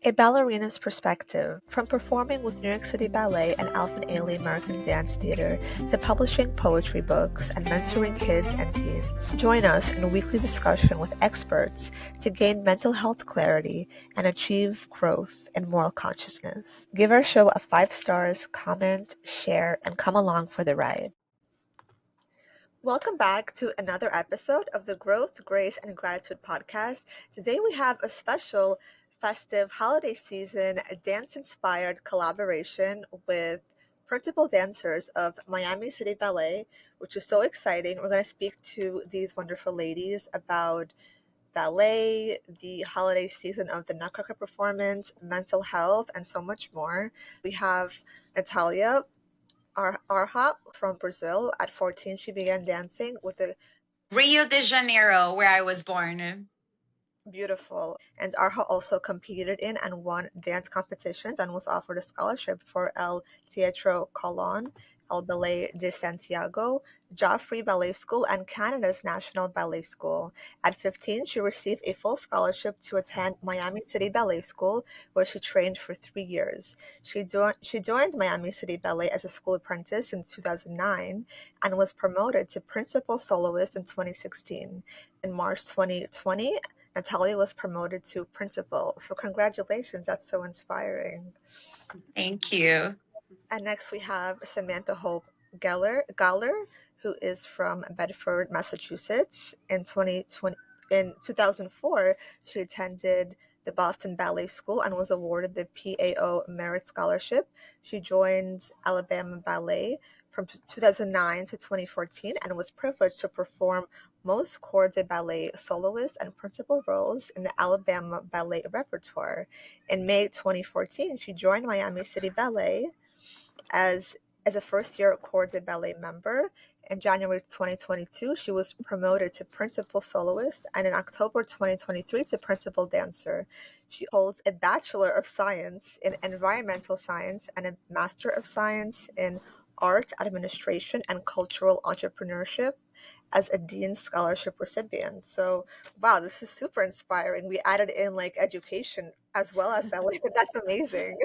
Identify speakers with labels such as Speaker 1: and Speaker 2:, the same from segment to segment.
Speaker 1: A ballerina's perspective, from performing with New York City Ballet and Alvin Ailey American Dance Theater to publishing poetry books and mentoring kids and teens. Join us in a weekly discussion with experts to gain mental health clarity and achieve growth and moral consciousness. Give our show a 5 stars, comment, share, and come along for the ride. Welcome back to another episode of the Growth, Grace, and Gratitude podcast. Today we have a special festive holiday season dance-inspired collaboration with principal dancers of Miami City Ballet, which is so exciting. We're going to speak to these wonderful ladies about ballet, the holiday season of the Nutcracker performance, mental health, and so much more. We have Nathalia, Arja from Brazil. At 14, she began dancing with the
Speaker 2: Rio de Janeiro, where I was born.
Speaker 1: Beautiful. And Arja also competed in and won dance competitions and was offered a scholarship for El Teatro Colón, El Ballet de Santiago, Joffrey Ballet School, and Canada's National Ballet School. At 15, she received a full scholarship to attend Miami City Ballet School, where she trained for 3 years. She joined Miami City Ballet as a school apprentice in 2009 and was promoted to principal soloist in 2016. In March 2020, Nathalia was promoted to principal. So congratulations, that's so inspiring.
Speaker 2: Thank you.
Speaker 1: And next we have Samantha Hope Galler, who is from Bedford, Massachusetts. In 2004, she attended the Boston Ballet School and was awarded the PAO Merit Scholarship. She joined Alabama Ballet from 2009 to 2014 and was privileged to perform most corps de ballet soloist and principal roles in the Alabama Ballet repertoire. In May 2014, she joined Miami City Ballet as a first-year corps de ballet member. In January 2022, she was promoted to principal soloist, and in October 2023 to principal dancer. She holds a Bachelor of Science in Environmental Science and a Master of Science in Art Administration and Cultural Entrepreneurship as a Dean Scholarship recipient. So, wow, this is super inspiring. We added in like education as well as ballet. That's amazing.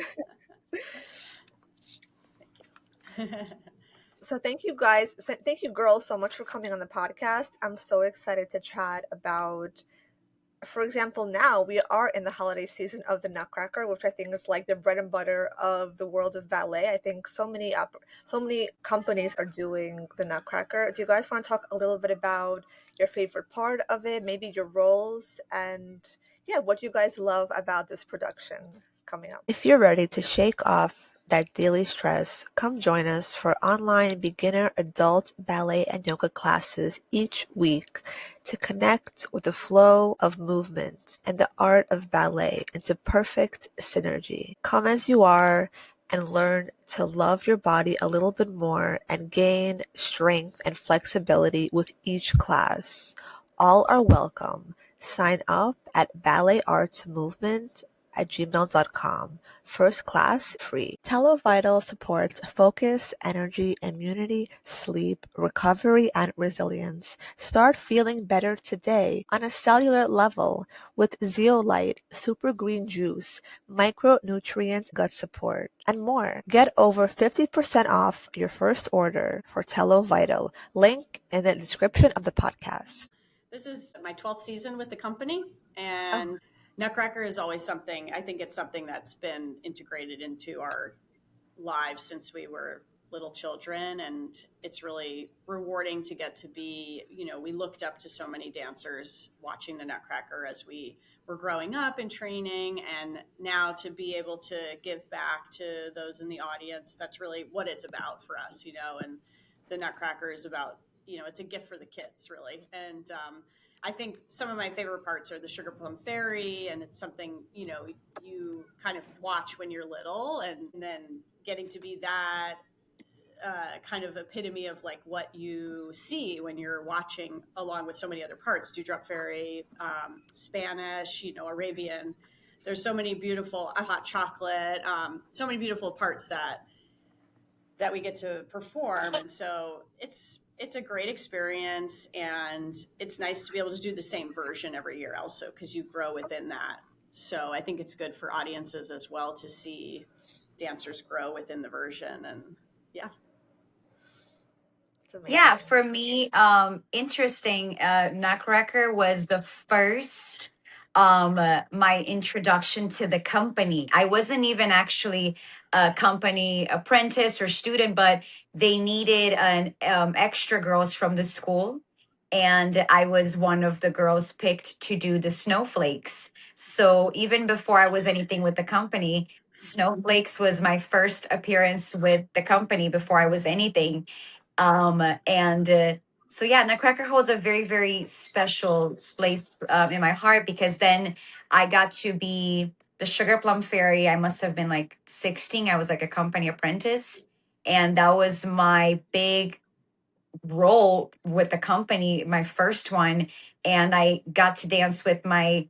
Speaker 1: So thank you guys. Thank you girls so much for coming on the podcast. I'm so excited to chat about, for example, now we are in the holiday season of the Nutcracker, which I think is like the bread and butter of the world of ballet. I think so many companies are doing the Nutcracker. Do you guys want to talk a little bit about your favorite part of it, maybe your roles, and yeah, what you guys love about this production coming up? If you're ready to shake off that daily stress, come join us for online beginner, adult, ballet, and yoga classes each week to connect with the flow of movement and the art of ballet into perfect synergy. Come as you are and learn to love your body a little bit more and gain strength and flexibility with each class. All are welcome. Sign up at balletartsmovement@gmail.com. First class free. TeleVital supports focus, energy, immunity, sleep, recovery, and resilience. Start feeling better today on a cellular level with Zeolite, super green juice, micronutrient gut support, and more. Get over 50% off your first order for TeleVital. Link in the description of the podcast.
Speaker 3: This is my 12th season with the company, and Nutcracker is always something, I think it's something that's been integrated into our lives since we were little children, and it's really rewarding to get to be, we looked up to so many dancers watching the Nutcracker as we were growing up and training, and now to be able to give back to those in the audience, that's really what it's about for us, and the Nutcracker is about, it's a gift for the kids, really. And I think some of my favorite parts are the Sugar Plum Fairy, and it's something, you kind of watch when you're little, and then getting to be that kind of epitome of like what you see when you're watching along with so many other parts, Dewdrop Fairy, Spanish, Arabian. There's so many beautiful, hot chocolate, so many beautiful parts that we get to perform. And so it's a great experience, and it's nice to be able to do the same version every year also, because you grow within that. So I think it's good for audiences as well to see dancers grow within the version. And yeah.
Speaker 1: It's
Speaker 2: Yeah,
Speaker 1: amazing.
Speaker 2: for me, interesting. Nutcracker was the first my introduction to the company. I wasn't even actually a company apprentice or student, but they needed an extra girls from the school, and I was one of the girls picked to do the snowflakes. So even before I was anything with the company, snowflakes was my first appearance with the company before I was anything. And So yeah, Nutcracker holds a very, very special place in my heart, because then I got to be the Sugar Plum Fairy. I must have been like 16. I was like a company apprentice. And that was my big role with the company, my first one. And I got to dance with my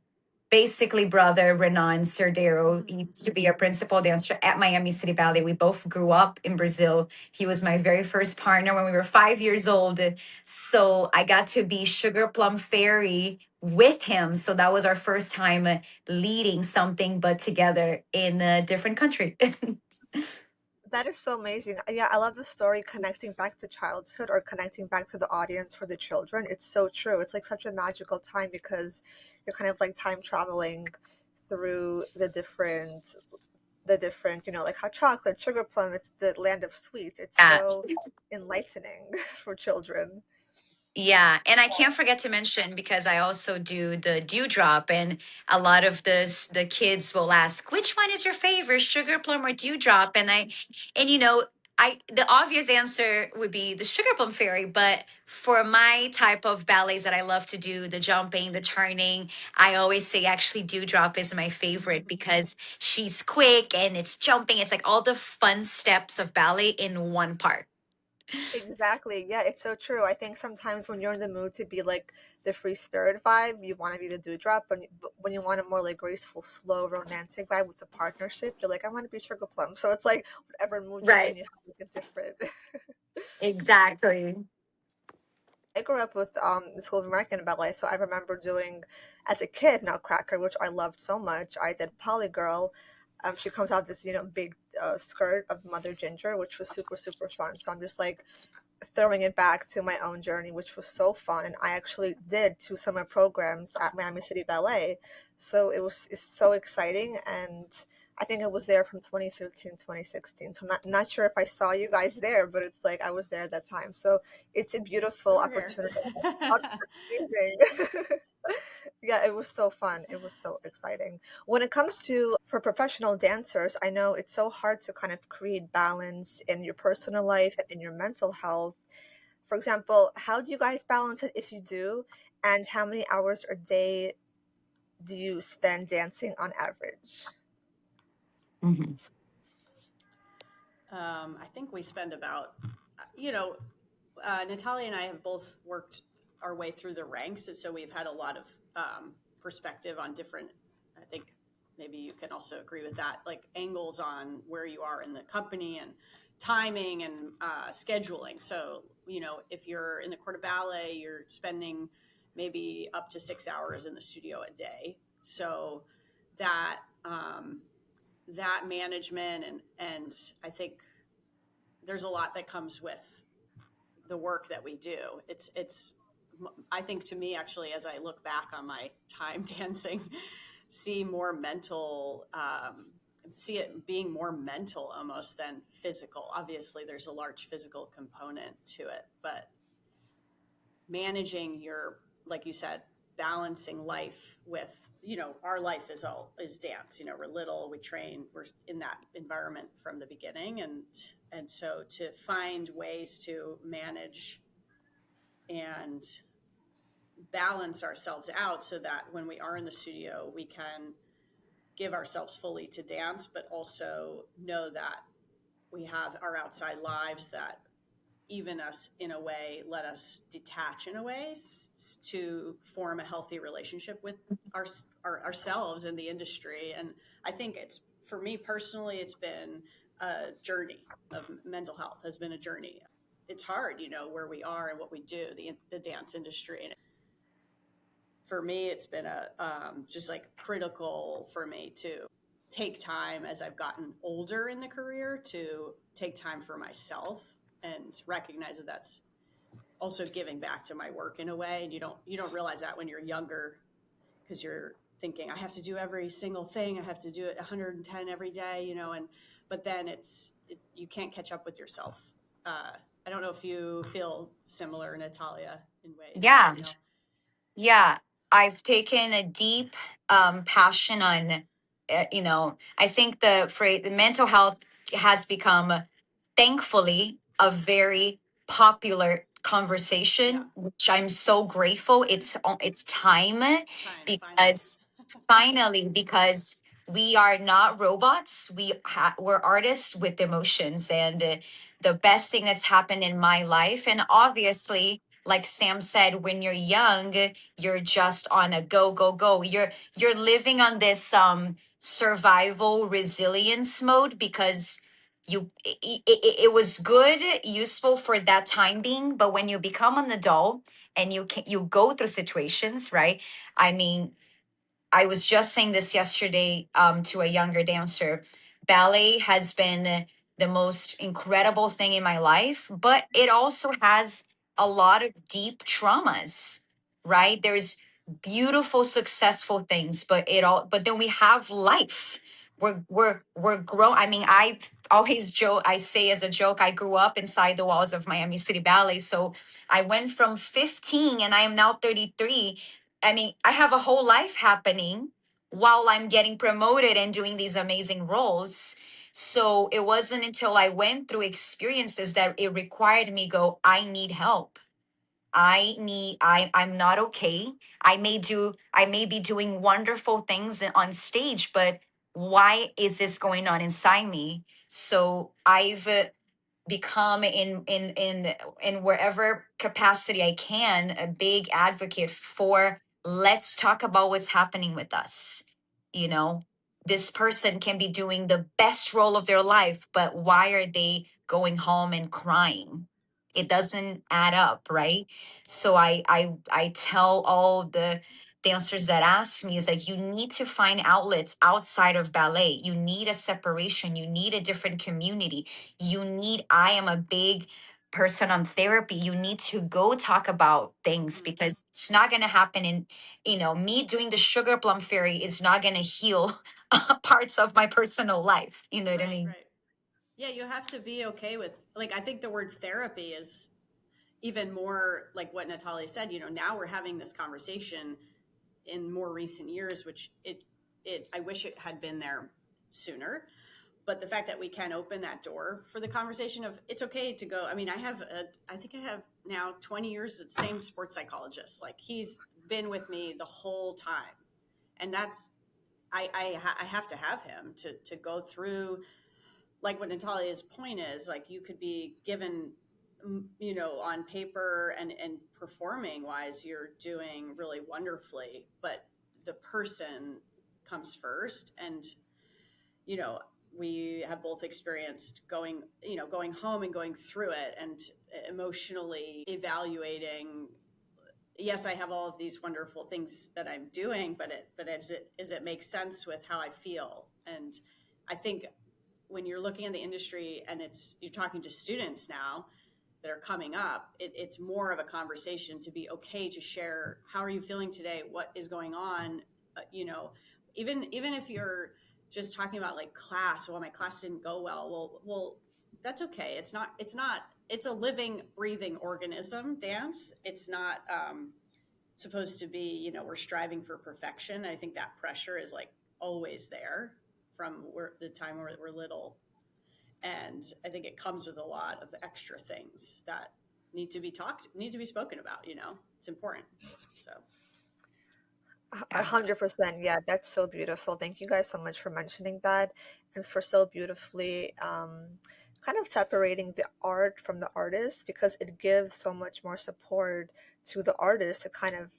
Speaker 2: basically brother Renan Cerdero. He used to be a principal dancer at Miami City Ballet. We both grew up in Brazil. He was my very first partner when we were 5 years old. So I got to be Sugar Plum Fairy with him. So that was our first time leading something, but together in a different country.
Speaker 1: That is so amazing. Yeah, I love the story connecting back to childhood or connecting back to the audience for the children. It's so true. It's like such a magical time because you're kind of like time traveling through the different, like hot chocolate, sugar plum, it's the land of sweets. It's
Speaker 2: Yeah.
Speaker 1: so enlightening for children.
Speaker 2: Yeah, and I can't forget to mention, because I also do the dewdrop, and a lot of the kids will ask, "Which one is your favorite, sugar plum or dewdrop?" And I the obvious answer would be the sugar plum fairy, but for my type of ballets that I love to do, the jumping, the turning, I always say actually dewdrop is my favorite, because she's quick and it's jumping. It's like all the fun steps of ballet in one part.
Speaker 1: Exactly. Yeah, it's so true. I think sometimes when you're in the mood to be like the free spirit vibe, you want to be the dewdrop, but when you want a more like graceful, slow, romantic vibe with the partnership, you're like, I want to be sugar plum. So it's like whatever mood you're in,
Speaker 2: Right.
Speaker 1: you have like a different.
Speaker 2: Exactly.
Speaker 1: I grew up with the School of American Ballet, so I remember doing as a kid Nutcracker, which I loved so much. I did Polygirl. She comes out this big skirt of Mother Ginger, which was super super fun. So I'm just like throwing it back to my own journey, which was so fun. And I actually did 2 summer programs at Miami City Ballet, so it's so exciting. And I think it was there from 2015 2016. So I'm not sure if I saw you guys there, but it's like I was there at that time. So it's a
Speaker 3: We
Speaker 1: beautiful
Speaker 3: were here.
Speaker 1: opportunity. Oh, that's amazing. Yeah, it was so fun. It was so exciting. When it comes to for professional dancers, I know it's so hard to kind of create balance in your personal life and in your mental health. For example, how do you guys balance it if you do? And how many hours a day do you spend dancing on average?
Speaker 2: Mhm.
Speaker 3: I think we spend about, you know, Nathalia and I have both worked our way through the ranks, and so we've had a lot of perspective on different. I think maybe you can also agree with that, like angles on where you are in the company and timing and scheduling. So if you're in the court of ballet, you're spending maybe up to 6 hours in the studio a day. So that that management and I think there's a lot that comes with the work that we do. It's I think to me actually as I look back on my time dancing, see more mental see it being more mental almost than physical. Obviously there's a large physical component to it, but managing your, like you said, balancing life with, our life is dance. We're little, we train, we're in that environment from the beginning, and so to find ways to manage and balance ourselves out so that when we are in the studio we can give ourselves fully to dance, but also know that we have our outside lives that even us in a way let us detach in a way to form a healthy relationship with ourselves in the industry. And I think it's, for me personally, it's been a journey of mental health has been a journey. It's hard, where we are and what we do, the dance industry. for me, it's been just like critical for me to take time as I've gotten older in the career to take time for myself and recognize that that's also giving back to my work in a way. And you don't realize that when you're younger, because you're thinking, I have to do every single thing. I have to do it 110 every day, but then you can't catch up with yourself. I don't know if you feel similar, Nathalia, in ways.
Speaker 2: Yeah. Yeah, I've taken a deep passion on, I think the phrase, the mental health has become, thankfully, a very popular conversation, which I'm so grateful. It's time because because we are not robots. We're artists with emotions, and the best thing that's happened in my life, and obviously, like Sam said, when you're young, you're just on a go go go. You're living on this survival resilience mode because it was good, useful for that time being, but when you become an adult and you go through situations, right? I mean, I was just saying this yesterday to a younger dancer. Ballet has been the most incredible thing in my life, but it also has a lot of deep traumas, right? There's beautiful, successful things, but then we have life. We're grown. I mean, I always joke, I say as a joke, I grew up inside the walls of Miami City Ballet. So I went from 15 and I am now 33. I mean, I have a whole life happening while I'm getting promoted and doing these amazing roles. So it wasn't until I went through experiences that it required me go, I need help. I'm not okay. I may be doing wonderful things on stage, but why is this going on inside me? So I've become in wherever capacity I can a big advocate for, let's talk about what's happening with us. You know, this person can be doing the best role of their life, but why are they going home and crying? It doesn't add up, right? So I tell all the dancers that ask me, is like, you need to find outlets outside of ballet. You need a separation, you need a different community. I am a big person on therapy. You need to go talk about things because it's not going to happen in, me doing the sugar plum fairy is not going to heal parts of my personal life. You know what I mean?
Speaker 3: Right. Yeah, you have to be okay with, like, I think the word therapy is even more like what Nathalia said. Now we're having this conversation in more recent years, which I wish it had been there sooner. But the fact that we can open that door for the conversation of it's okay to go. I mean, I think I have now 20 years of the same sports psychologist. Like, he's been with me the whole time. And that's, I have to have him to go through, like what Natalia's point is, like, you could be given, on paper and performing wise, you're doing really wonderfully, but the person comes first. And, we have both experienced going home and going through it and emotionally evaluating, yes, I have all of these wonderful things that I'm doing, but does it make sense with how I feel? And I think when you're looking at the industry and you're talking to students now that are coming up, it's more of a conversation to be okay to share, how are you feeling today? What is going on? Even if you're just talking about like class, well, my class didn't go well, that's okay. It's a living, breathing organism, dance. It's not supposed to be, we're striving for perfection. I think that pressure is like always there from the time we're little. And I think it comes with a lot of extra things that need to be spoken about. It's important. So
Speaker 1: 100%. Yeah, that's so beautiful. Thank you guys so much for mentioning that and for so beautifully kind of separating the art from the artist, because it gives so much more support to the artist to kind of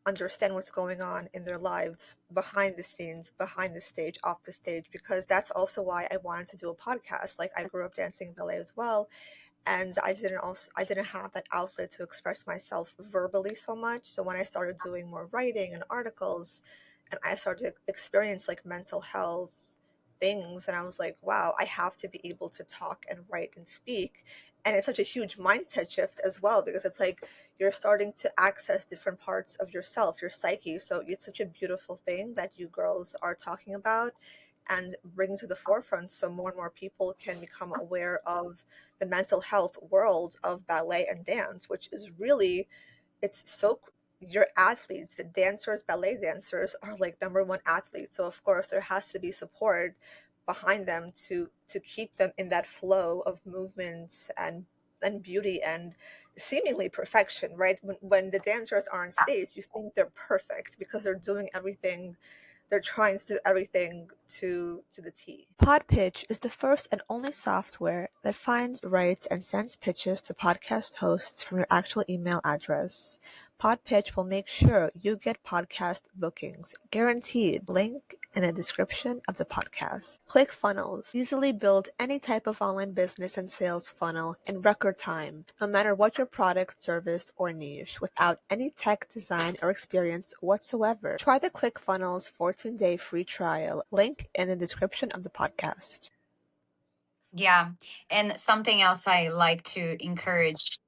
Speaker 1: understand what's going on in their lives behind the scenes, behind the stage, off the stage, because that's also why I wanted to do a podcast. Like, I grew up dancing ballet as well. and I didn't have that outlet to express myself verbally so much. So when I started doing more writing and articles, and I started to experience like mental health things, and I was like, wow, I have to be able to talk and write and speak. And it's such a huge mindset shift as well, because it's like you're starting to access different parts of yourself, your psyche. So it's such a beautiful thing that you girls are talking about and bringing to the forefront, so more and more people can become aware of the mental health world of ballet and dance, which is really, it's so, your athletes, the dancers, ballet dancers are like number one athletes. So of course there has to be support behind them to keep them in that flow of movement and beauty and seemingly perfection, right? When the dancers are on stage, you think they're perfect because they're doing everything, they're trying to do everything to the T. Podpitch is the first and only software that finds, writes, and sends pitches to podcast hosts from your actual email address. Podpitch will make sure you get podcast bookings, guaranteed. Link in the description of the podcast. ClickFunnels easily build any type of online business and sales funnel in record time, no matter what your product, service, or niche, without any tech design or experience whatsoever. Try the ClickFunnels 14-day free trial. Link in the description of the podcast.
Speaker 2: Yeah. And something else I like to encourage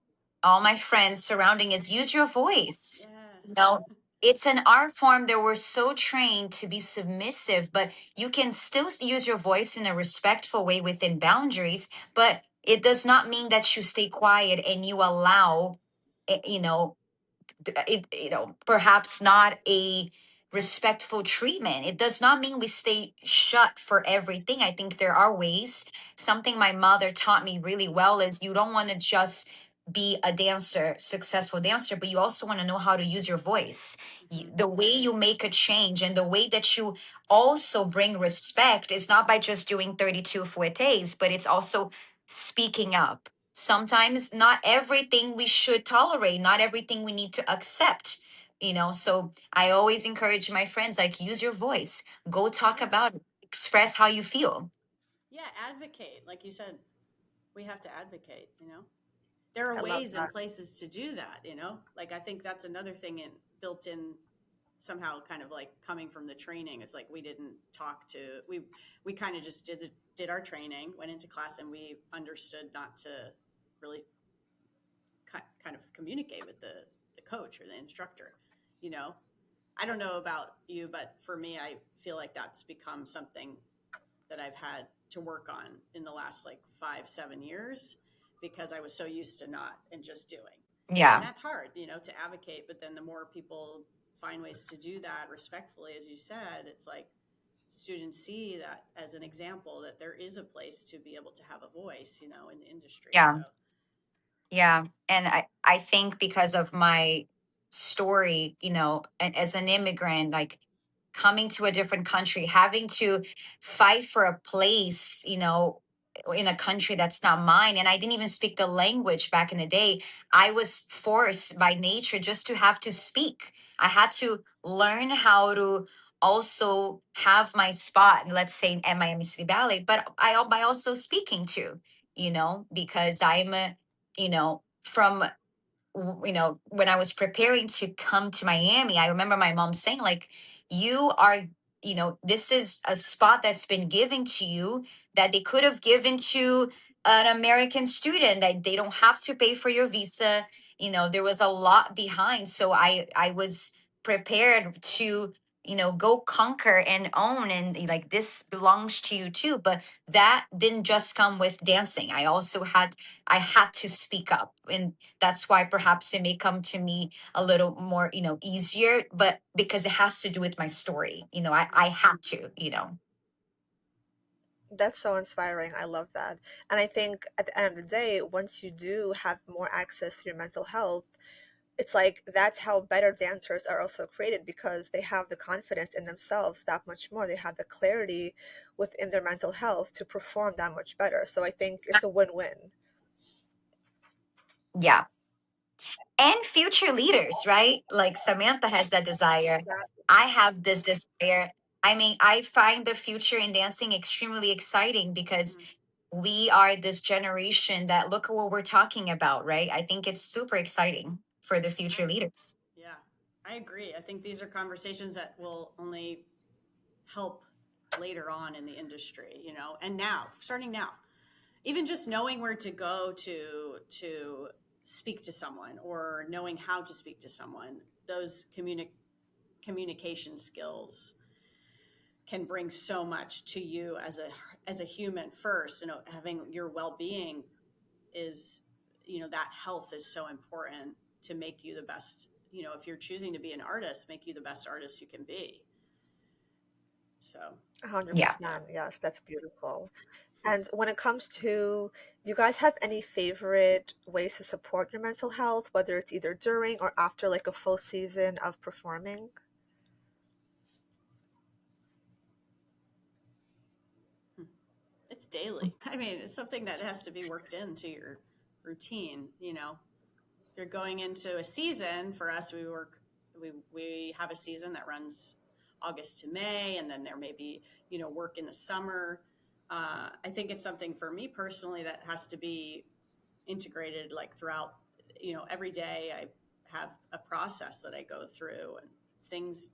Speaker 2: all my friends surrounding is use your voice.
Speaker 3: Yeah.
Speaker 2: You know, it's an art form that we're so trained to be submissive, but you can still use your voice in a respectful way within boundaries. But it does not mean that you stay quiet and you allow, you know, perhaps not a respectful treatment. It does not mean we stay shut for everything. I think there are ways. Something my mother taught me really well is you don't want to just be a dancer, successful dancer, but you also want to know how to use your voice.
Speaker 3: Mm-hmm.
Speaker 2: The way you make a change and the way that you also bring respect is not by just doing 32 fouettes, but it's also speaking up. Sometimes not everything we should tolerate, not everything we need to accept, so I always encourage my friends, like, use your voice, go talk
Speaker 3: Yeah.
Speaker 2: about it, express how you feel.
Speaker 3: Yeah. Advocate. Like you said, we have to advocate, There are
Speaker 1: I love
Speaker 3: ways and
Speaker 1: that.
Speaker 3: places to do that, Like I think that's another thing built in somehow, kind of like coming from the training, is like we didn't talk to we kind of just did our training, went into class, and we understood not to really kind of communicate with the coach or the instructor, you know. I don't know about you, but for me, I feel like that's become something that I've had to work on in the last like 5-7 years, because I was so used to not and just doing. And
Speaker 2: Yeah.
Speaker 3: that's hard, to advocate. But then the more people find ways to do that respectfully, as you said, it's like students see that as an example that there is a place to be able to have a voice, in the industry.
Speaker 2: Yeah.
Speaker 3: So,
Speaker 2: Yeah. And I think because of my story, as an immigrant, like coming to a different country, having to fight for a place, in a country that's not mine. And I didn't even speak the language back in the day. I was forced by nature just to have to speak. I had to learn how to also have my spot, let's say at Miami City Ballet, but by also speaking too, because I'm from when I was preparing to come to Miami, I remember my mom saying, like, you are, this is a spot that's been given to you that they could have given to an American student, that they don't have to pay for your visa. There was a lot behind. So I was prepared to, go conquer and own, and like, this belongs to you too. But that didn't just come with dancing. I had to speak up. And that's why perhaps it may come to me a little more, easier, but because it has to do with my story. I had to.
Speaker 1: That's so inspiring. I love that. And I think at the end of the day, once you do have more access to your mental health, it's like that's how better dancers are also created, because they have the confidence in themselves that much more. They have the clarity within their mental health to perform that much better. So I think it's a win-win.
Speaker 2: Yeah. And future leaders, right? Like Samantha has that desire. I have this desire. I mean, I find the future in dancing extremely exciting because
Speaker 3: mhm.
Speaker 2: we are this generation that look at what we're talking about, right? I think it's super exciting for the future leaders.
Speaker 3: Yeah, I agree. I think these are conversations that will only help later on in the industry, you know, and now, starting now, even just knowing where to go to speak to someone, or knowing how to speak to someone, those communication skills can bring so much to you as a human first. You know, having your well-being is, you know, that health is so important to make you the best. You know, if you're choosing to be an artist, make you the best artist you can be. So
Speaker 1: 100%. Yes, that's beautiful. And when it comes to, do you guys have any favorite ways to support your mental health, whether it's either during or after like a full season of performing?
Speaker 3: it's daily. I mean, it's something that has to be worked into your routine. You know, you're going into a season. For us, we have a season that runs August to May, and then there may be, you know, work in the summer. I think it's something for me personally that has to be integrated, like throughout, you know, every day. I have a process that I go through, and things,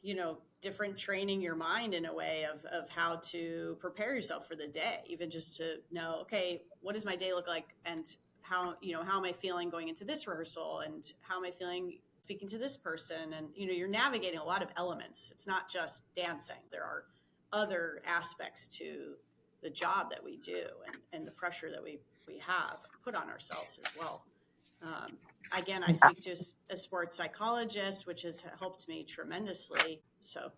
Speaker 3: you know, different training your mind in a way of how to prepare yourself for the day, even just to know, okay, what does my day look like? And how, you know, how am I feeling going into this rehearsal? And how am I feeling speaking to this person? And, you know, you're navigating a lot of elements. It's not just dancing. There are other aspects to the job that we do, and the pressure that we have put on ourselves as well. Again, I speak to a sports psychologist, which has helped me tremendously. So,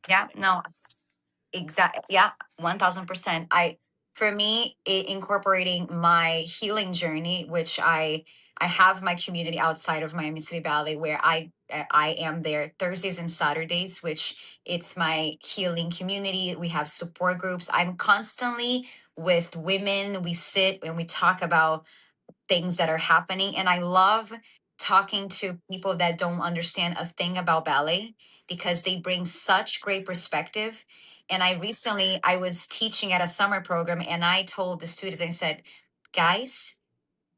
Speaker 2: Yeah,
Speaker 3: things.
Speaker 2: no, exactly. Yeah, 1000%. For me, incorporating my healing journey, which I have my community outside of Miami City Ballet, where I am there Thursdays and Saturdays, which it's my healing community. We have support groups. I'm constantly with women. We sit and we talk about things that are happening. And I love talking to people that don't understand a thing about ballet, because they bring such great perspective. And I was teaching at a summer program, and I told the students, I said, guys,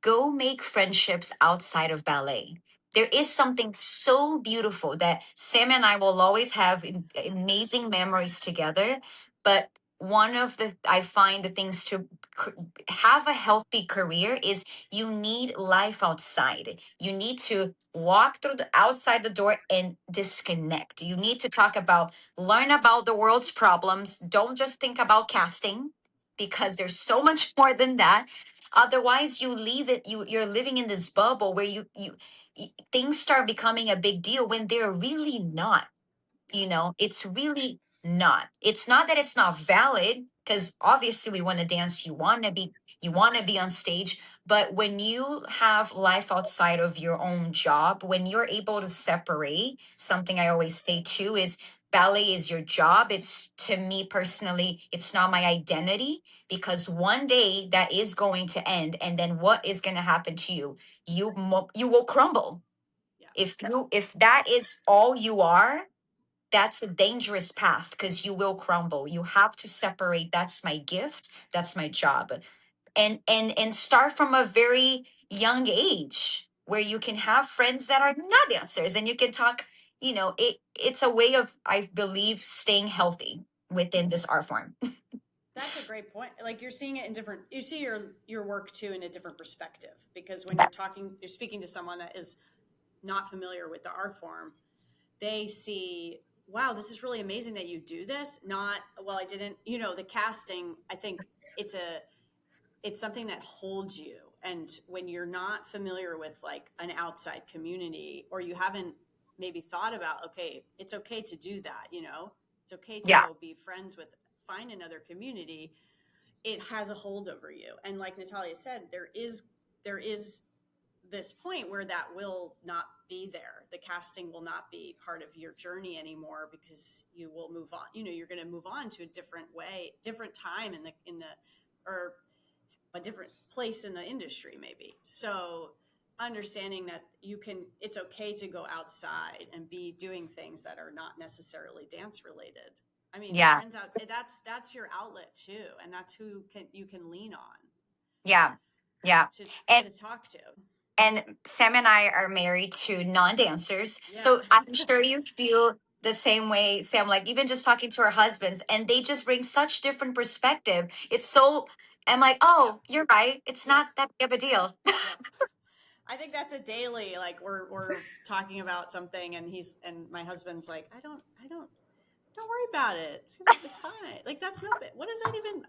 Speaker 2: go make friendships outside of ballet. There is something so beautiful that Sam and I will always have amazing memories together. But one of the, I find the things to have a healthy career is you need life outside. You need to walk through the outside the door and disconnect. You need to talk about, learn about the world's problems. Don't just think about casting, because there's so much more than that. Otherwise, you leave it. You're living in this bubble where things start becoming a big deal when they're really not.
Speaker 3: Yeah.
Speaker 2: It's really not. It's not that it's not valid, because obviously we want to dance. You want to be on stage. But when you have life outside of your own job, when you're able to separate, something I always say too is, ballet is your job. It's, to me personally, it's not my identity, because one day that is going to end, and then what is going to happen to you? You will crumble.
Speaker 3: Yeah.
Speaker 2: If that is all you are, that's a dangerous path, because you will crumble. You have to separate, that's my gift, that's my job. And start from a very young age, where you can have friends that are not dancers, and you can talk. It's a way of, I believe, staying healthy within this art form.
Speaker 3: That's a great point. Like, you're seeing it in different, you see your work too in a different perspective, because when
Speaker 2: Yes.
Speaker 3: you're speaking to someone that is not familiar with the art form, they see, wow, this is really amazing that you do this. Not, well, I didn't, you know, the casting, I think it's something that holds you. And when you're not familiar with like an outside community, or you haven't maybe thought about, okay, it's okay to do that, you know, it's okay to
Speaker 2: Yeah.
Speaker 3: go be friends with, find another community. It has a hold over you. And like Nathalia said, there is this point where that will not be there. The casting will not be part of your journey anymore, because you will move on. You know, you're going to move on to a different way, different time or a different place in the industry, maybe. So understanding that it's okay to go outside and be doing things that are not necessarily dance related. I mean,
Speaker 2: Yeah.
Speaker 3: friends out, that's your outlet too. And that's who you can lean on
Speaker 2: Yeah. Yeah.
Speaker 3: to talk to.
Speaker 2: And Sam and I are married to non-dancers.
Speaker 3: Yeah.
Speaker 2: So I'm sure you feel the same way, Sam, like even just talking to our husbands, and they just bring such different perspective. It's so, I'm like, oh, you're right. It's not that big of a deal.
Speaker 3: Yeah. I think that's a daily, like we're talking about something and my husband's like, don't worry about it. It's fine. Like, that's no bit. What does that even?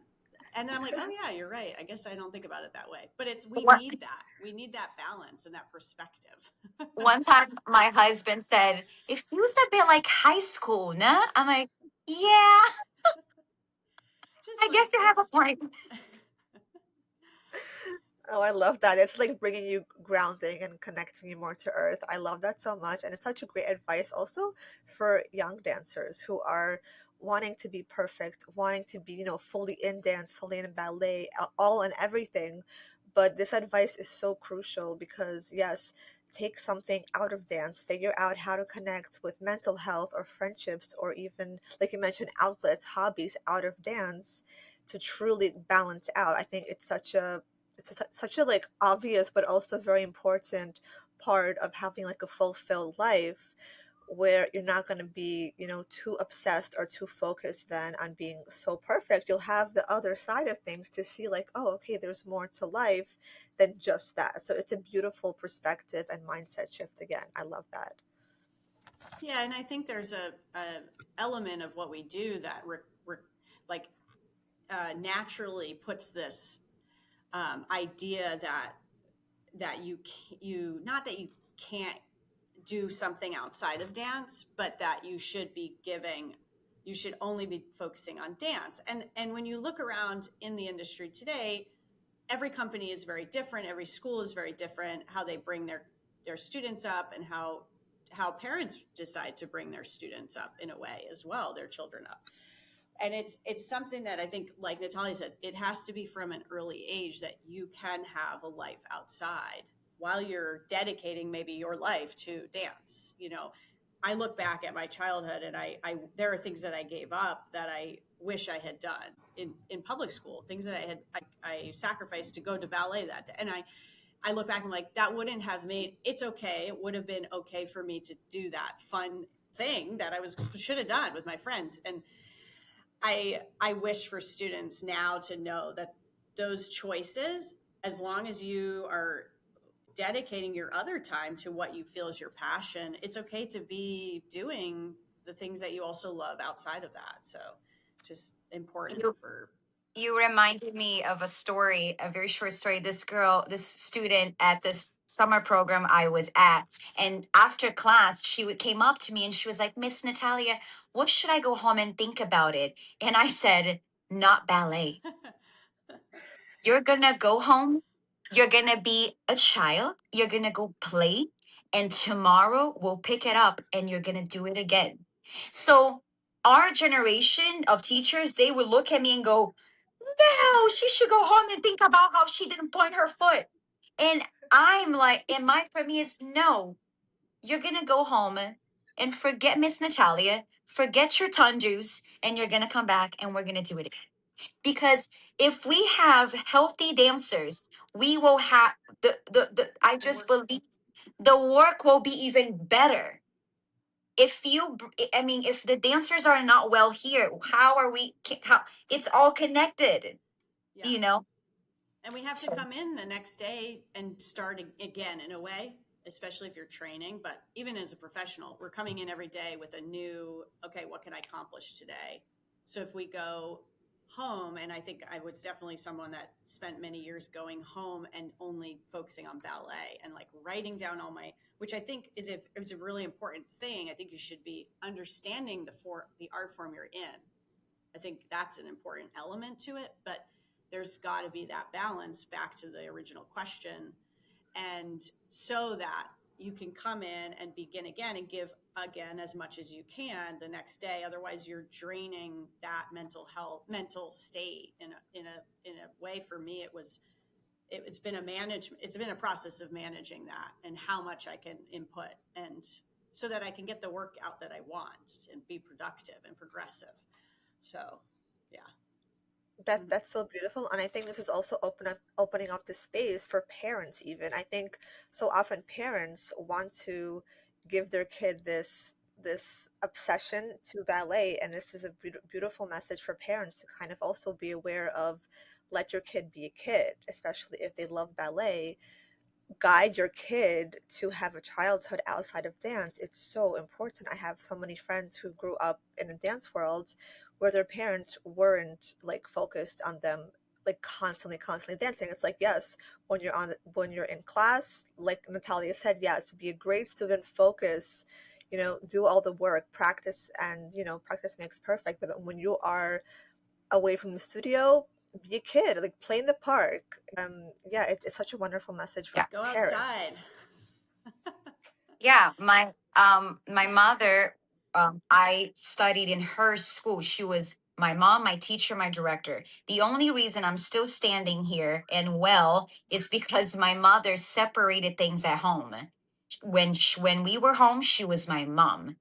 Speaker 3: And then I'm like, oh yeah, you're right. I guess I don't think about it that way. But we
Speaker 2: One,
Speaker 3: need that. We need that balance and that perspective.
Speaker 2: one time my husband said, it feels a bit like high school, no? I'm like, yeah,
Speaker 3: Just
Speaker 2: I guess
Speaker 3: like
Speaker 2: you have a point.
Speaker 1: Oh, I love that. It's like bringing you grounding and connecting you more to earth. I love that so much. And it's such a great advice also for young dancers who are wanting to be perfect, wanting to be, fully in dance, fully in ballet, all and everything. But this advice is so crucial because, yes, take something out of dance, figure out how to connect with mental health or friendships or even, like you mentioned, outlets, hobbies out of dance to truly balance out. I think it's such a like obvious but also very important part of having like a fulfilled life where you're not going to be too obsessed or too focused then on being so perfect. You'll have the other side of things to see like, oh, okay, there's more to life than just that. So it's a beautiful perspective and mindset shift. Again, I love that.
Speaker 3: Yeah, and I think there's a element of what we do that like naturally puts this idea that you not that you can't do something outside of dance, but that you should only be focusing on dance. And when you look around in the industry today, every company is very different, every school is very different, how they bring their students up, and how parents decide to bring their students up in a way as well, their children up. And it's something that I think, like Nathalia said, it has to be from an early age that you can have a life outside while you're dedicating maybe your life to dance. I look back at my childhood and I there are things that I gave up that I wish I had done in public school, things that I sacrificed to go to ballet that day. And I look back and I'm like, that wouldn't have it's okay. It would have been okay for me to do that fun thing that should have done with my friends. And I wish for students now to know that those choices, as long as you are dedicating your other time to what you feel is your passion, it's okay to be doing the things that you also love outside of that. So just important for.
Speaker 2: You reminded me of a story, a very short story. This student at this summer program I was at, and after class, came up to me and she was like, Miss Natalia, what should I go home and think about it? And I said, not ballet. You're gonna go home, you're gonna be a child, you're gonna go play, and tomorrow we'll pick it up and you're gonna do it again. So our generation of teachers, they would look at me and go, no, she should go home and think about how she didn't point her foot. And I'm like, and my for me is no, you're gonna go home and forget Miss Natalia, forget your tundus, and you're gonna come back and we're gonna do it again. Because if we have healthy dancers, we will have the I just believe the work will be even better. If the dancers are not well here, how are we, how, it's all connected,
Speaker 3: Yeah.
Speaker 2: you know?
Speaker 3: And we have to
Speaker 2: So
Speaker 3: come in the next day and start again in a way, especially if you're training. But even as a professional, we're coming in every day with a new, okay, what can I accomplish today? So if we go home, and I think I was definitely someone that spent many years going home and only focusing on ballet and like writing down which I think is a really important thing. I think you should be understanding the art form you're in. I think that's an important element to it, but there's got to be that balance back to the original question. And so that you can come in and begin again and give again as much as you can the next day. Otherwise you're draining that mental state in a way. For me, it's been a process of managing that and how much I can input, and so that I can get the work out that I want and be productive and progressive. So, yeah.
Speaker 1: That's so beautiful, and I think this is also opening up the space for parents. Even I think so often parents want to give their kid this obsession to ballet, and this is a beautiful message for parents to kind of also be aware of. Let your kid be a kid, especially if they love ballet. Guide your kid to have a childhood outside of dance. It's so important. I have so many friends who grew up in the dance world where their parents weren't like focused on them like constantly dancing. It's like, yes, when you're in class, like Nathalia said, yes, be a great student, focus, do all the work, practice, and practice makes perfect. But when you are away from the studio, be a kid, like play in the park. Yeah, it's such a wonderful message for
Speaker 2: Yeah.
Speaker 3: Go
Speaker 1: parents.
Speaker 3: outside.
Speaker 2: Yeah, my mother, I studied in her school. She was my mom, my teacher, my director. The only reason I'm still standing here and well is because my mother separated things at home. When we were home, she was my mom.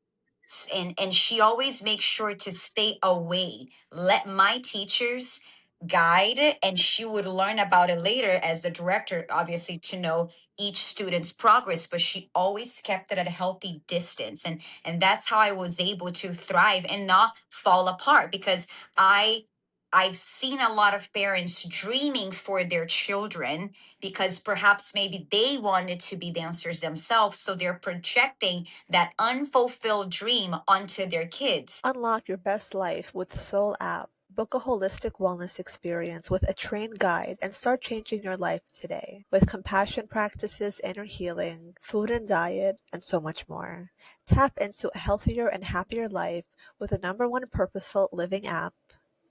Speaker 2: And she always makes sure to stay away. Let my teachers guide, and she would learn about it later as the director, obviously, to know each student's progress, but she always kept it at a healthy distance. And that's how I was able to thrive and not fall apart, because I've seen a lot of parents dreaming for their children because perhaps maybe they wanted to be dancers themselves, so they're projecting that unfulfilled dream onto their kids.
Speaker 1: Unlock your best life with Soul app. Book a holistic wellness experience with a trained guide and start changing your life today with compassion practices, inner healing, food and diet, and so much more. Tap into a healthier and happier life with the #1 purposeful living app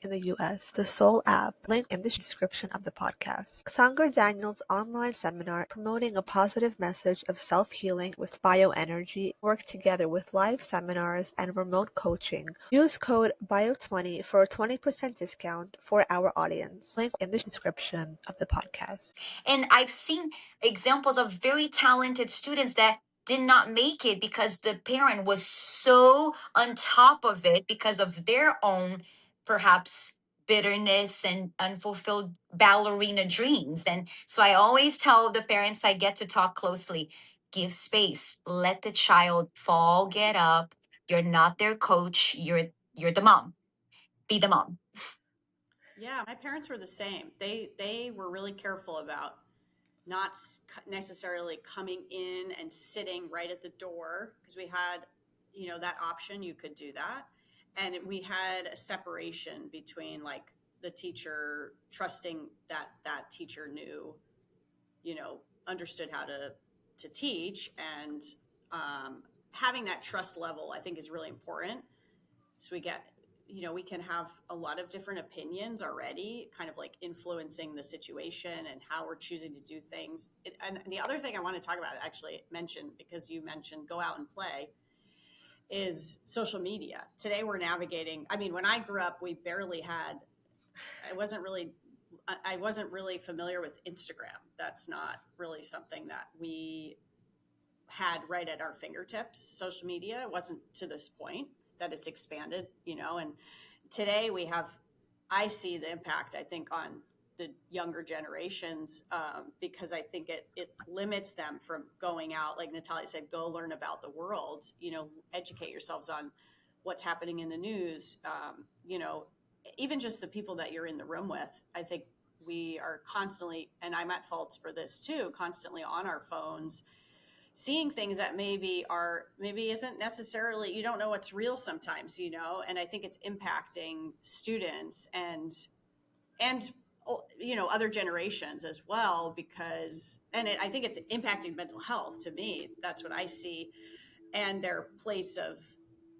Speaker 1: in the US, the Soul app, link in the description of the podcast. Sanger Daniel's online seminar promoting a positive message of self-healing with bioenergy work together with live seminars and remote coaching. Use code BIO20 for a 20% discount for our audience. Link in the description of the podcast.
Speaker 2: And I've seen examples of very talented students that did not make it because the parent was so on top of it because of their own, perhaps, bitterness and unfulfilled ballerina dreams. And so I always tell the parents I get to talk closely, give space, let the child fall, get up. You're not their coach. You're the mom. Be the mom.
Speaker 3: Yeah, my parents were the same. They were really careful about not necessarily coming in and sitting right at the door, because we had, that option. You could do that, and we had a separation between like the teacher trusting that that teacher knew, understood how to teach, and having that trust level, I think, is really important. So we can have a lot of different opinions already, kind of like influencing the situation and how we're choosing to do things. And the other thing I want to talk about, actually mention, because you mentioned go out and play, is social media. Today we're navigating, I mean, when I grew up, we barely had, I wasn't really familiar with Instagram. That's not really something that we had right at our fingertips. Social media wasn't to this point that it's expanded, and today I see the impact, I think, on the younger generations, because I think it limits them from going out. Like Nathalia said, go learn about the world, educate yourselves on what's happening in the news, even just the people that you're in the room with. I think we are constantly, and I'm at fault for this too, constantly on our phones, seeing things that maybe isn't necessarily, you don't know what's real sometimes, and I think it's impacting students and other generations as well, because I think it's impacting mental health. To me, that's what I see, and their place of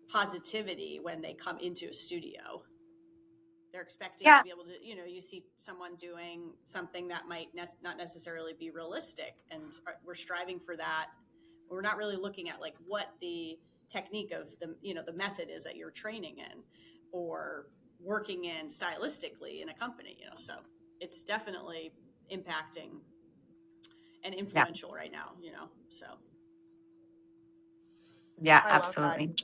Speaker 3: positivity when they come into a studio. They're expecting
Speaker 2: Yeah.
Speaker 3: to be able to, you see someone doing something that might not necessarily be realistic, and we're striving for that. We're not really looking at like what the technique of the method is that you're training in or working in stylistically in a company, so it's definitely impacting and
Speaker 2: Yeah.
Speaker 3: influential right now, so.
Speaker 2: Yeah,
Speaker 1: I love that.
Speaker 2: absolutely.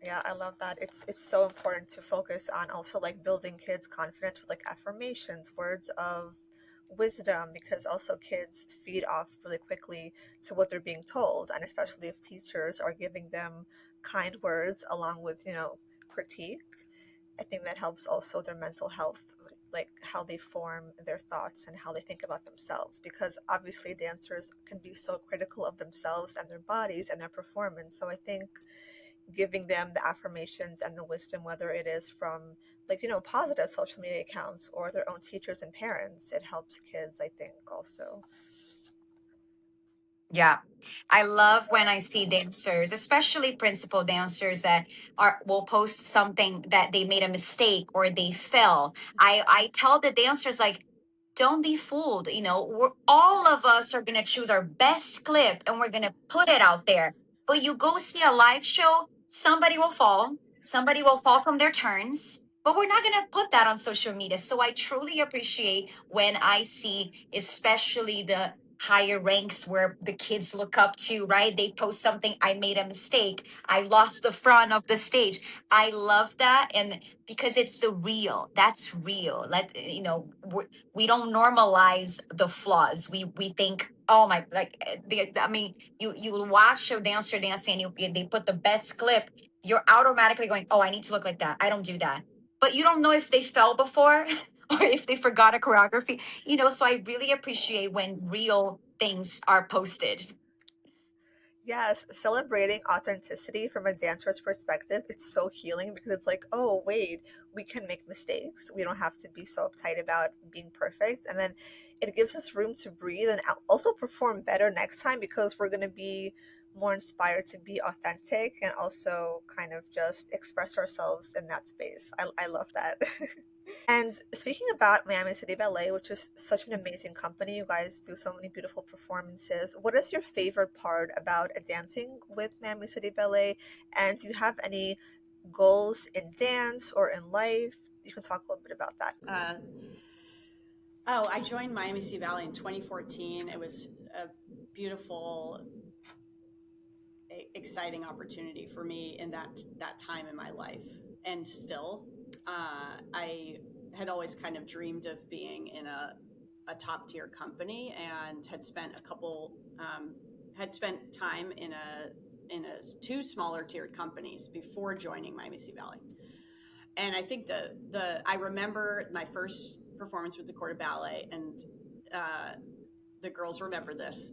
Speaker 1: Yeah, I love that. It's so important to focus on also like building kids' confidence with like affirmations, words of wisdom, because also kids feed off really quickly to what they're being told, and especially if teachers are giving them kind words along with, critique. I think that helps also their mental health, like how they form their thoughts and how they think about themselves. Because obviously, dancers can be so critical of themselves and their bodies and their performance. So I think giving them the affirmations and the wisdom, whether it is from like, positive social media accounts or their own teachers and parents, it helps kids, I think, also.
Speaker 2: Yeah. I love when I see dancers, especially principal dancers that will post something that they made a mistake or they fell. I tell the dancers like, don't be fooled. All of us are gonna choose our best clip and we're gonna put it out there. But you go see a live show, somebody will fall from their turns. But we're not gonna put that on social media. So I truly appreciate when I see, especially the higher ranks where the kids look up to, right? They post something, I made a mistake, I lost the front of the stage. I love that. And because it's the real, that's real. We don't normalize the flaws. We think, oh my, like, I mean, you will watch a dancer dancing and they put the best clip, you're automatically going, oh, I need to look like that. I don't do that. But you don't know if they fell before or if they forgot a choreography, so I really appreciate when real things are posted.
Speaker 1: Yes, celebrating authenticity from a dancer's perspective, it's so healing because it's like, oh, wait, we can make mistakes. We don't have to be so uptight about being perfect. And then it gives us room to breathe and also perform better next time because we're going to be more inspired to be authentic and also kind of just express ourselves in that space. I love that. And speaking about Miami City Ballet, which is such an amazing company, you guys do so many beautiful performances. What is your favorite part about dancing with Miami City Ballet? And do you have any goals in dance or in life? You can talk a little bit about that.
Speaker 3: I joined Miami City Ballet in 2014. It was a beautiful, exciting opportunity for me in that time in my life, and still, I had always kind of dreamed of being in a top tier company, and had spent time in a two smaller tiered companies before joining Miami City Ballet. And I think I remember my first performance with the Corps de Ballet, and the girls remember this.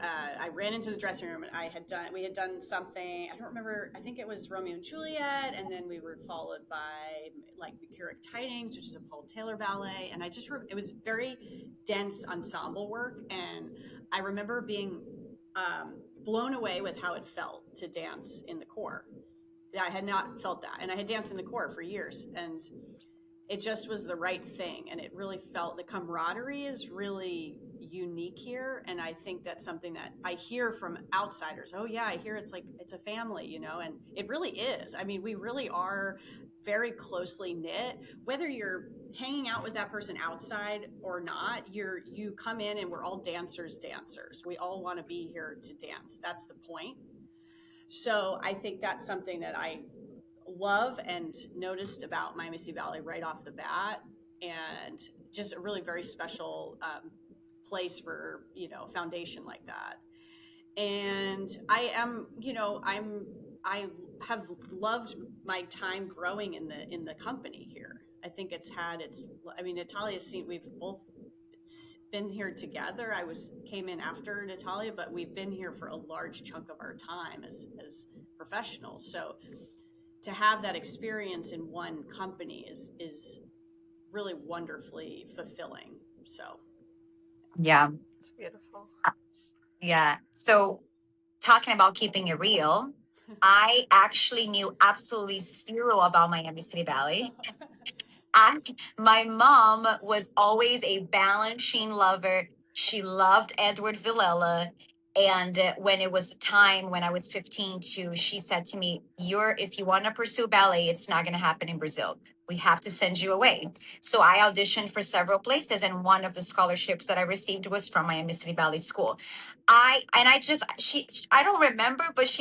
Speaker 3: I ran into the dressing room, and we had done something. I don't remember. I think it was Romeo and Juliet, and then we were followed by like Mercuric Tidings, which is a Paul Taylor ballet. And it was very dense ensemble work, and I remember being blown away with how it felt to dance in the Corps. I had not felt that, and I had danced in the Corps for years, and it just was the right thing. And it really felt, the camaraderie is really unique here. And I think that's something that I hear from outsiders. Oh yeah, I hear it's like, it's a family, and it really is. I mean, we really are very closely knit. Whether you're hanging out with that person outside or not, you come in and we're all dancers. We all want to be here to dance. That's the point. So I think that's something that I love and noticed about Miami City Ballet right off the bat, and just a really very special place for foundation like that. And I have loved my time growing in the company here. I think Natalia's seen, we've both been here together. Came in after Nathalia, but we've been here for a large chunk of our time as professionals. So to have that experience in one company is really wonderfully fulfilling. So
Speaker 2: Yeah.
Speaker 1: It's beautiful.
Speaker 2: Yeah. So talking about keeping it real, I actually knew absolutely zero about Miami City Ballet. I, my mom was always a balancing lover. She loved Edward Villela. And when it was time, when I was 15, she said to me, if you want to pursue ballet, it's not going to happen in Brazil. We have to send you away. So I auditioned for several places, and one of the scholarships that I received was from Miami City Ballet School. I don't remember, but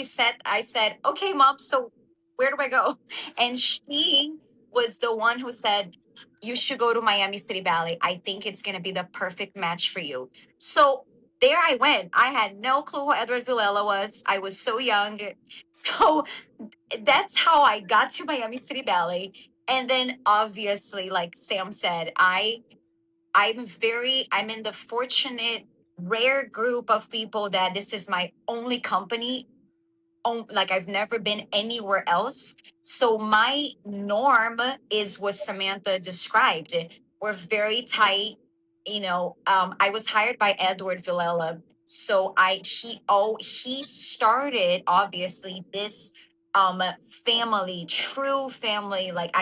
Speaker 2: I said, okay, mom, so where do I go? And she was the one who said, you should go to Miami City Ballet. I think it's going to be the perfect match for you. So there I went. I had no clue who Edward Villela was. I was so young. So that's how I got to Miami City Ballet. And then obviously, like Sam said, I'm in the fortunate rare group of people that this is my only company. Like I've never been anywhere else. So my norm is what Samantha described. We're very tight. I was hired by Edward Villela. So he started obviously this family, true family. Like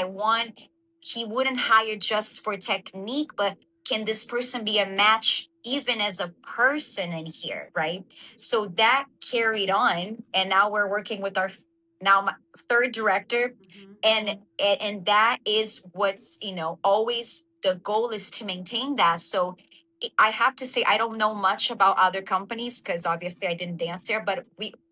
Speaker 2: he wouldn't hire just for technique, but can this person be a match even as a person in here, right? So that carried on, and now we're working with our now my third director, and that is what's always the goal is to maintain that. So I have to say I don't know much about other companies because obviously I didn't dance there, but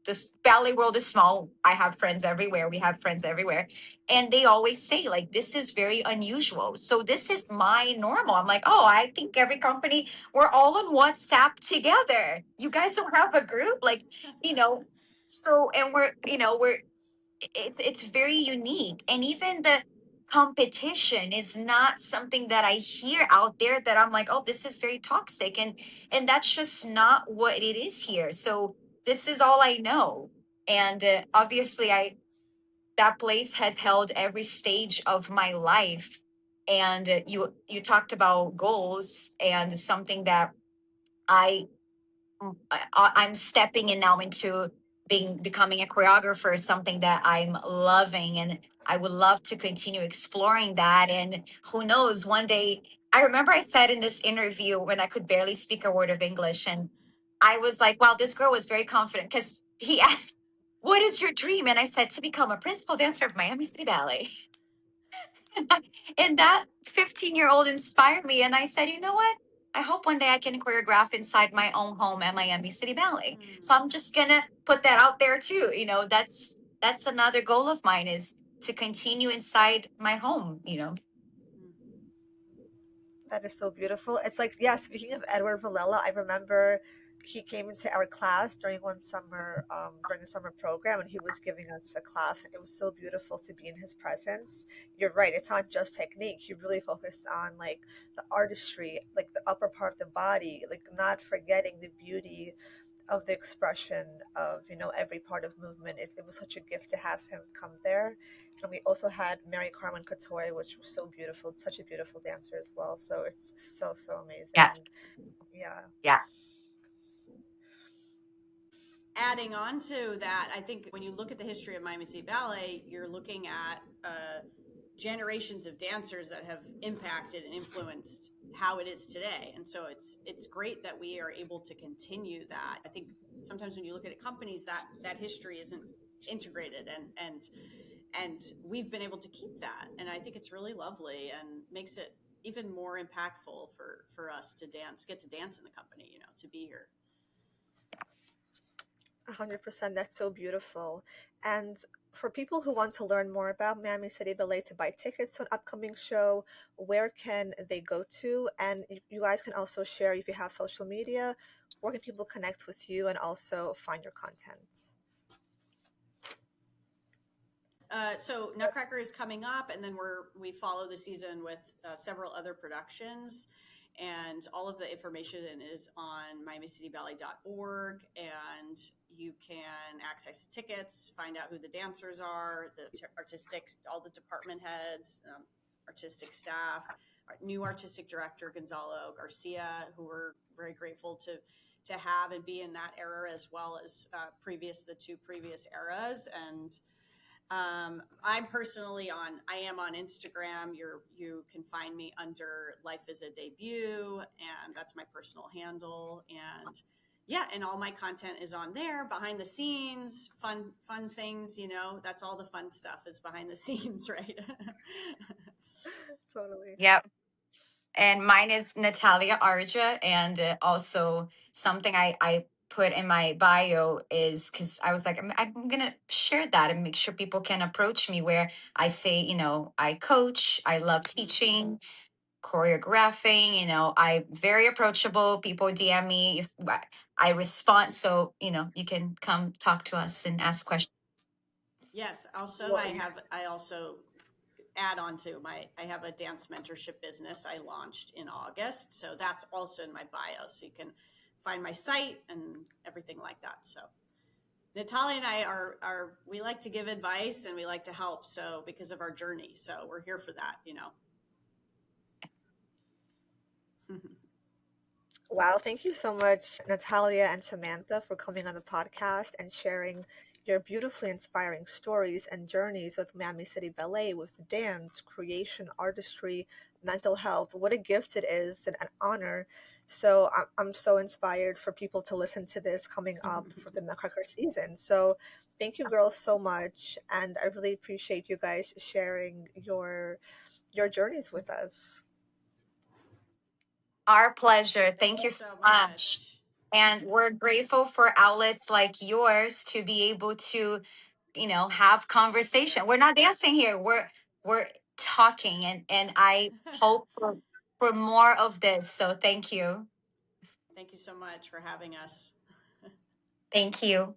Speaker 2: this ballet world is small. I have friends everywhere. We have friends everywhere, and they always say like this is very unusual. So this is my normal. I'm like, oh, I think every company we're all on WhatsApp together. You guys don't have a group, like, you know. So and we're it's very unique, and even the competition is not something that I hear out there that I'm like, oh, this is very toxic, and that's just not what it is here. So this is all I know, and obviously that place has held every stage of my life. And you talked about goals, and something that I I'm stepping in now into becoming a choreographer is something that I'm loving, and I would love to continue exploring that. And who knows, one day, I remember I said in this interview when I could barely speak a word of English, and I was like, wow, this girl was very confident because he asked, what is your dream? And I said, to become a principal dancer of Miami City Ballet. And that 15-year-old inspired me. And I said, you know what? I hope one day I can choreograph inside my own home at Miami City Ballet. So I'm just gonna put that out there too. That's another goal of mine is to continue inside my home.
Speaker 1: That is so beautiful. It's like, yeah, speaking of Edward Villela, I remember he came into our class during one summer, during the summer program, and he was giving us a class, and it was so beautiful to be in his presence. You're right, it's not just technique. He really focused on like the artistry, like the upper part of the body, like not forgetting the beauty of the expression of every part of movement. It was such a gift to have him come there. And we also had Mary Carmen Couture, which was so beautiful, such a beautiful dancer as well. So it's so amazing.
Speaker 2: Yes.
Speaker 1: Yeah.
Speaker 2: Yeah.
Speaker 3: Adding on to that, I think when you look at the history of Miami City Ballet, you're looking at generations of dancers that have impacted and influenced how it is today. And so it's great that we are able to continue that. I think sometimes when you look at companies, that history isn't integrated, and we've been able to keep that. And I think it's really lovely and makes it even more impactful for us to get to dance in the company, to be here.
Speaker 1: 100%. That's so beautiful. And for people who want to learn more about Miami City Ballet, to buy tickets to an upcoming show, where can they go to? And you guys can also share, if you have social media, where can people connect with you and also find your content?
Speaker 3: So Nutcracker is coming up, and then we follow the season with several other productions, and all of the information is on miamicityballet.org, and you can access tickets, find out who the dancers are, the artistic, all the department heads, artistic staff, our new artistic director Gonzalo Garcia, who we're very grateful to have and be in that era, as well as the two previous eras. And I'm personally I am on Instagram. You can find me under Life is a Debut, and that's my personal handle. And yeah, and all my content is on there, behind the scenes, fun things, that's all the fun stuff is behind the scenes, right?
Speaker 1: Totally.
Speaker 2: Yep. And mine is Nathalia Arja, and also something I put in my bio is because I was like, I'm going to share that and make sure people can approach me, where I say, I coach, I love teaching, choreographing, I very approachable. People DM me if I respond. So, you can come talk to us and ask questions.
Speaker 3: Yes. Also, I also add on to I have a dance mentorship business I launched in August. So that's also in my bio. So you can find my site and everything like that. So Nathalia and I we like to give advice and we like to help. So because of our journey. So we're here for that,
Speaker 1: Wow, thank you so much, Nathalia and Samantha, for coming on the podcast and sharing your beautifully inspiring stories and journeys with Miami City Ballet, with dance, creation, artistry, mental health. What a gift it is and an honor. So I'm so inspired for people to listen to this coming up for the Nutcracker season. So thank you, girls, so much. And I really appreciate you guys sharing your journeys with us.
Speaker 2: Our pleasure. Thank you so
Speaker 3: so
Speaker 2: much. And we're grateful for outlets like yours to be able to, have conversation. We're not dancing here. We're talking, and I hope for more of this. So thank you.
Speaker 3: Thank you so much for having us.
Speaker 2: Thank you.